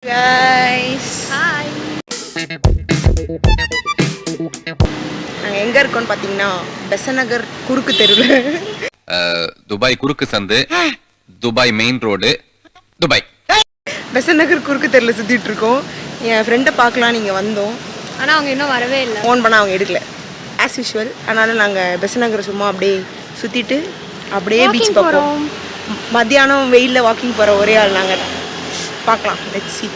guys. Hi. நாங்கள் எங்கே இருக்கோம்னு பார்த்தீங்கன்னா பெசன்ட் நகர் குறுக்கு தெருவில் துபாய் குறுக்கு சந்து Dubai main road Dubai Besant Nagar குறுக்கு தெருவில் சுற்றிட்டு இருக்கோம். என் ஃப்ரெண்டை பார்க்கலாம் நீங்கள் வந்தோம், ஆனால் அவங்க இன்னும் வரவே இல்லை. ஃபோன் பண்ணால் அவங்க எடுக்கல ஆஸ் யூஷுவல். அதனால் நாங்கள் பெசன்ட் நகர் சும்மா அப்படியே சுற்றிட்டு அப்படியே பீச் பார்ப்போம். மத்தியானம் வெயிலில் வாக்கிங் போகிற ஒரே ஆள் நாங்கள். பார்க்கலாம், லெட்ஸ் see.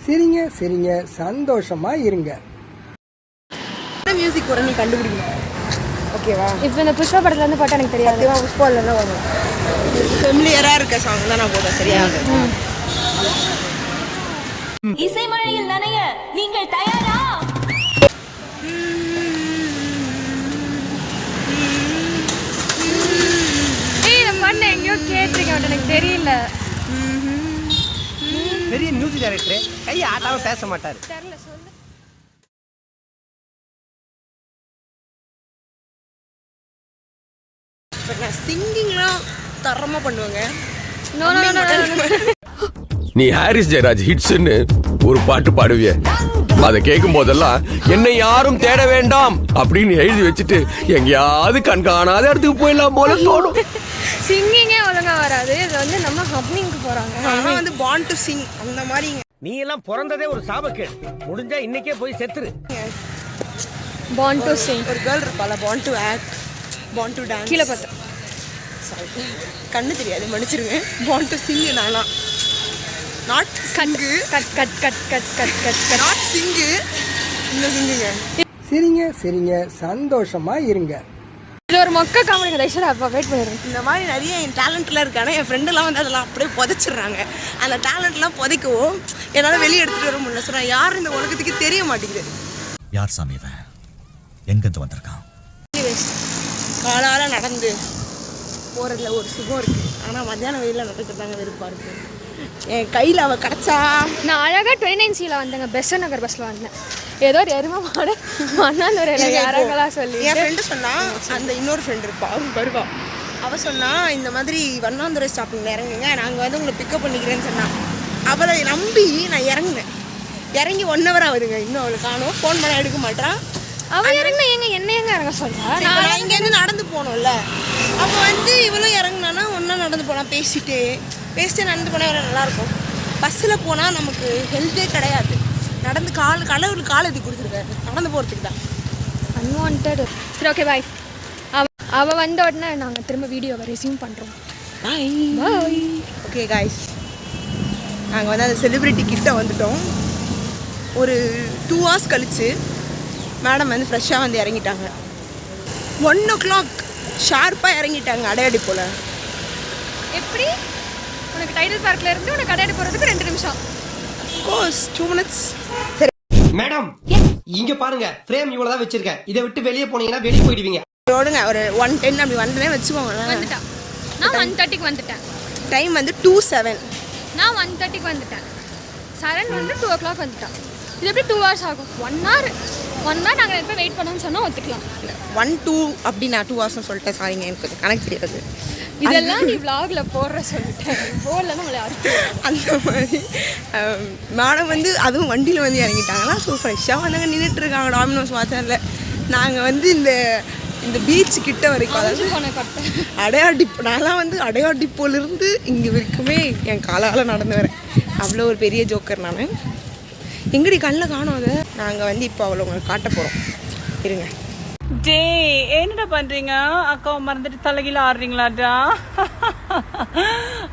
சரிங்க சரிங்க, சந்தோஷமா இருங்க. மியூசிக் வர நீ கண்டுபிடிக்கணும், ஓகேவா? இப்போ இந்த புஷ்பா படத்துல இருந்து பாட்டு எனக்கு தெரியாது. புஷ்பா இல்லைன்னா வரும். ஃபெமிலியராக இருக்க சாங் தான் நான் போடுறேன், சரியா? இசை மழையில் நனைய நீங்கள் தயாரா? இந்த பாட்டு எங்கேயோ கேட்டிருக்கேன், எனக்கு தெரியல. பெரிய மியூசிக் டைரக்டர் கையை ஆட்டாம பேச மாட்டாரு. தெரியல, சொல்லு. பட் நான் சிங்கிங்லாம் தரமாக பண்ணுவேங்க. நோ நோ நோ நீ ஹாரிஸ் ஜெயராஜ் ஹிட்ஸ்ன்னு ஒரு பாட்டு பாடுவிய, அதை கேட்கும் போதெல்லாம் என்னை யாரும் தேட வேண்டாம் அப்படின்னு எழுதி வச்சுட்டு எங்கேயாவது கண்காணாத இடத்துக்கு போயிடலாம் போல தோணும். சிங்கிங்கே ஒழுங்கா வராது. இது வந்து நம்ம ஹம்மிங்க்கு போறாங்க. ஆனால் வந்து பாண்ட் டு சிங் அந்த மாதிரிங்க. நீ எல்லாம் பிறந்ததே ஒரு சாபக்கேடு, முடிஞ்சா இன்னைக்கே போய் செத்துரு. பாண்ட் டு சிங். ஒரு கேர்ள் இருப்பாள், bond to act, bond to dance. கீழே பார்த்தேன், சாரி கண்ணு தெரியாது, மன்னிச்சிருங்க. பாண்ட் டு சிங் நான்லாம் நாட் கட்டு cut cut cut cut cut cut cut நாட் சிங்கு, இந்த சிங்குங்க. சரிங்க சரிங்க, சந்தோஷமா இருங்க. இது ஒரு மொக்க காமெடி. தயவுசெய்து அப்போ வெயிட் பண்ணிடுறேன். இந்த மாதிரி நிறைய என் டேலண்ட்லாம் இருக்கு. ஆனால் என் ஃப்ரெண்டெல்லாம் வந்து அதெல்லாம் அப்படியே புதைச்சிடுறாங்க. அந்த டேலண்ட்லாம் புதைக்கவும் என்னால் வெளியே எடுத்துகிட்டு வர முடியல. சொன்னால் யாரும் இந்த உலகத்துக்கு தெரிய மாட்டேங்குது. யார் சாமி இவன், எங்கேருந்து வந்திருக்கான்? காலால் நடந்து போகிறதுல ஒரு சுகம் இருக்குது, ஆனால் மத்தியானம் வெயிலில் நடக்கிறதாங்க வெறுப்பாக இருக்குது. என் கையில் அவள் கிடச்சா. நான் அழகாக 29C வந்தேங்க, பெசன்ட் நகர் பஸ்ஸில் வந்தேன். ஏதோ ஒரு எருமை மாடு மண்ணாந்துறையில் யாராங்களா சொல்லி என் ஃப்ரெண்டு சொன்னால், அந்த இன்னொரு ஃப்ரெண்டு இருப்பா, அவங்க வருவா. அவள் சொன்னால் இந்த மாதிரி வண்ணாந்துறை ஸ்டாப்பிங்கில் இறங்குங்க, நாங்கள் வந்து உங்களை பிக்கப் பண்ணிக்கிறேன்னு சொன்னான். அவளை நம்பி நான் இறங்கினேன். இறங்கி 1 hour ஆகுதுங்க, இன்னும் அவளுக்கு காணும். ஃபோன் பண்ண எடுக்க மாட்டான். அவள் இறங்கினா என்ன எங்க இறங்க சொல்றா? நான் இங்கேருந்து நடந்து போனோம்ல, அப்போ வந்து இவளும் இறங்குனானா ஒன்றா நடந்து போனால் பேசிட்டு நடந்து போனால் எவ்வளோ நல்லாயிருக்கும். பஸ்ஸில் போனால் நமக்கு ஹெல்த்தே கிடையாது. நடந்து கடவுளுக்கு கால் எது கொடுத்துருக்காரு, நடந்து போகிறதுக்கு தான். அன்வான்ட். சரி, ஓகே, பாய். அவள் வந்த உடனே நாங்கள் திரும்ப வீடியோவை ரெஸ்யூம் பண்ணுறோம். பாய் பாய். ஓகே காய்ஸ், நாங்கள் வந்து அந்த செலிப்ரிட்டி கிட்ட வந்துட்டோம். ஒரு 2 hours கழிச்சு மேடம் வந்து ஃப்ரெஷ்ஷாக வந்து இறங்கிட்டாங்க. 1 o'clock ஷார்ப்பாக இறங்கிட்டாங்க அடையாடி போல். எப்படி உனக்கு டைட்டில் பார்க்கில் இருந்து உனக்கு அடையாடி போகிறதுக்கு 2 நிமிஷம்? Of course 2 minutes. சரி மேடம், இங்க பாருங்க, ஃப்ரேம் இவ்வளவுதான் வச்சிருக்கேன். இதை விட்டு வெளியே போனீங்கன்னா வெளியே போயிடுவீங்க. ஓடுங்க, ஒரு 1:10 அப்படி வந்தனே வச்சுக்கோங்க. வந்துட்டான். நான் 1:30க்கு வந்துட்டேன். டைம் வந்து 2:07. நான் 1:30க்கு வந்துட்டேன். சரண் வந்து 2 o'clock வந்துட்டான். இது எப்படி 2 hours ஆகும்? 1 hour நாங்கள் எப்போ வெயிட் பண்ணோம்னு சொன்னால் ஒத்துக்கலாம். 1-2 அப்படி நான் 2 hours சொல்லிட்டேன். சாரிங்க, எனக்கு கொஞ்சம் கணக்கு தெரியாது. இதெல்லாம் நீ vlogல போடுற சொல்லிட்டேன். போடலன்னு உங்களை அறுத்துவேன். அந்த மாதிரி மேடம் வந்து அதுவும் வண்டியில் வந்து இறங்கிட்டாங்களா. ஸோ ஃப்ரெஷ்ஷாக வந்தாங்க, நின்றுட்டுருக்காங்க டாமினோஸ் வாசனில். நாங்கள் வந்து இந்த பீச் கிட்ட வரைக்கும், அதாவது போன கட்டை நான்லாம் வந்து அடையாடிப்போலேருந்து இங்கே வரைக்குமே என் காலால் நடந்து வரேன். அவ்வளோ ஒரு பெரிய ஜோக்கர் நான். எங்கடி கண்ணில் காணும் அதை. நாங்கள் வந்து இப்போ அவ்வளோ உங்களுக்கு காட்ட போகிறோம், இருங்க. டே, என்னடா பண்றீங்க? அக்காவை மறந்துட்டு தலைகீழ ஆடுறீங்களாடா?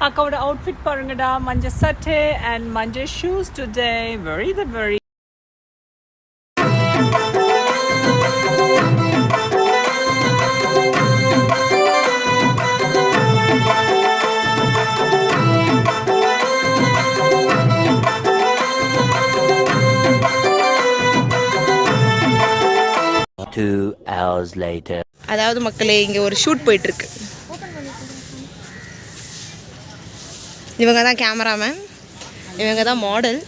அக்காவோட அவுட்ஃபிட் பாருங்கடா, மஞ்சள் சட்டை அண்ட் மஞ்சள் ஷூஸ் டுடே. வெரி அதாவது மக்களே, இங்கே ஒரு ஷூட் போயிட்டுருக்கு. இவங்க தான் கேமராமேன், இவங்க தான் மாடல்.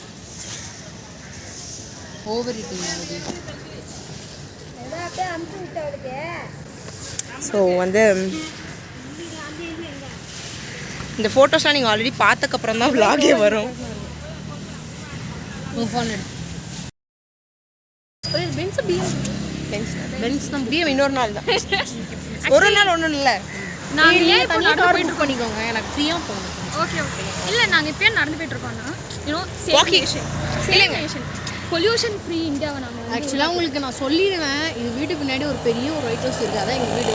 ஸோ வந்து இந்த ஃபோட்டோஸ்லாம் நீங்கள் ஆல்ரெடி பார்த்தக்கப்புறம் தான் vlog-ஏ வரும். பென்ஸ் தான் பிஎம் இன்னொரு நாள் தான். ஒரு நாள் ஒன்றும் இல்லை. நாங்கள் ஏன் இப்போ நடந்து போயிட்டு இருக்கோம்? பண்ணிக்கோங்க, எனக்கு ஃப்ரீயாக போகணும். ஓகே இல்லை நாங்கள் இப்போ நடந்து போயிட்டு இருக்கோம்னா Walking. சேஃப் பொல்யூஷன் ஃப்ரீ இந்தியாவை நாங்கள் ஆக்சுவலாக உங்களுக்கு நான் சொல்லிடுவேன், இது வீட்டு பின்னாடி ஒரு பெரிய ஒரு ஒயிட் ஹவுஸ் இருக்குது, அதான் எங்கள் வீடு.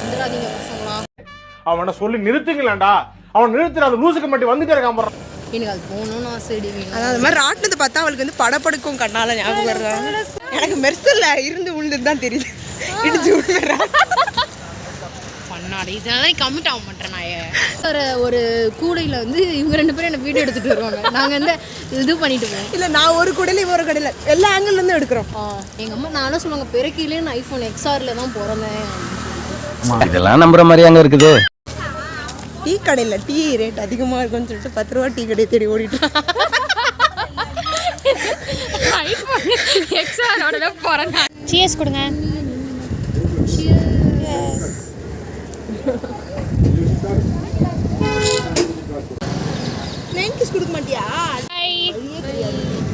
வந்துடாதீங்க பசங்களா. அவனை சொல்லி நிறுத்துங்களேன்டா. அவன் நிறுத்துற அந்த லூசுக்கு மட்டும் வந்துட்டே இருக்கான் பாரு. எனக்கு அது போகணும்னு ஆசை. அதான் அது மாதிரி ராட்டினத்தை பார்த்தா அவளுக்கு வந்து படப்படுக்கும் கண்ணால் ஞாபகம் வருதா? எனக்கு மெர்சல்ல இருந்து விழுந்தது தான் தெரியுது. இடிச்சு விழுறா பண்ணாடி இதனால கம்மிட் ஆக மாட்டேன். நான் ஒரு கூடையில் வந்து இவங்க 2 பேரும் எனக்கு வீடியோ எடுத்துகிட்டு வருவாங்க. நாங்கள் வந்து இது பண்ணிட்டு போவோம். இல்லை நான் ஒரு கடையில் ஒரு கடையில் எல்லா ஆங்கிள்லேருந்து எடுக்கிறோம். எங்கள் அம்மா நானும் சொல்லுவாங்க, பெருக்கிலே நான் ஐஃபோன் XRல தான் பிறந்தேன். இதெல்லாம் நம்புற மாதிரி அங்க இருக்குது. டீ கடையில் டீ ரேட் அதிகமாக இருக்கும்னு சொல்லிட்டு 10 ரூபா டீ கடையை தேடி ஓடிட்டு ஐஃபோன் எக்ஸாரோட பிறந்தேன். சியர்ஸ் கொடுங்க. நைன் கிஸ் கொடுக்க மாட்டியா? Bye.